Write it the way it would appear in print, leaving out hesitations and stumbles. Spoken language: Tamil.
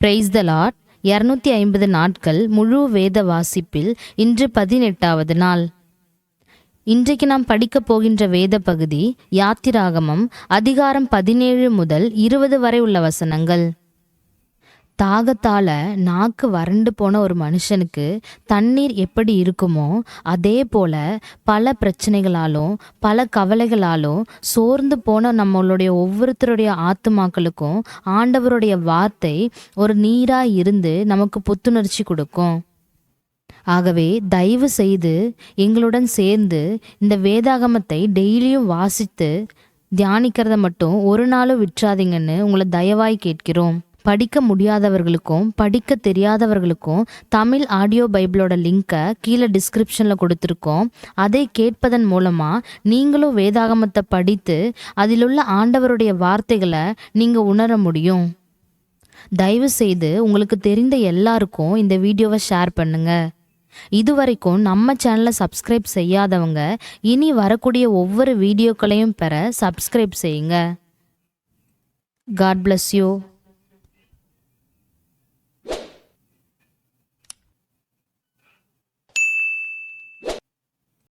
Praise the Lord. 250 நாட்கள் முழு வேத வாசிப்பில் இன்று 18வது நாள். இன்றைக்கு நாம் படிக்கப் போகின்ற வேத பகுதி யாத்திராகமம் அதிகாரம் 17 முதல் 20 வரை உள்ள வசனங்கள். தாகத்தால நாக்கு வறண்டு போன ஒரு மனுஷனுக்கு தண்ணீர் எப்படி இருக்குமோ அதே போல பல பிரச்சனைகளாலும் பல கவலைகளாலும் சோர்ந்து போன நம்மளுடைய ஒவ்வொருத்தருடைய ஆத்துமாக்களுக்கும் ஆண்டவருடைய வார்த்தை ஒரு நீராய் இருந்து நமக்கு புத்துணர்ச்சி கொடுக்கும். ஆகவே தயவு செய்து எங்களுடன் சேர்ந்து இந்த வேதாகமத்தை டெய்லியும் வாசித்து தியானிக்கிறத மட்டும் ஒரு நாளும் விட்டுறாதீங்கன்னு உங்களை தயவாய் கேட்கிறோம். படிக்க முடியாதவர்களுக்கும் படிக்க தெரியாதவர்களுக்கும் தமிழ் ஆடியோ பைபிளோட லிங்கை கீழே டிஸ்கிரிப்ஷனில் கொடுத்துருக்கோம். அதை கேட்பதன் மூலமாக நீங்களும் வேதாகமத்தை படித்து அதிலுள்ள ஆண்டவருடைய வார்த்தைகளை நீங்கள் உணர முடியும். தயவு செய்து உங்களுக்கு தெரிந்த எல்லாருக்கும் இந்த வீடியோவை ஷேர் பண்ணுங்க. இதுவரைக்கும் நம்ம சேனலை சப்ஸ்கிரைப் செய்யாதவங்க இனி வரக்கூடிய ஒவ்வொரு வீடியோக்களையும் பெற சப்ஸ்கிரைப் செய்யுங்க. God bless you.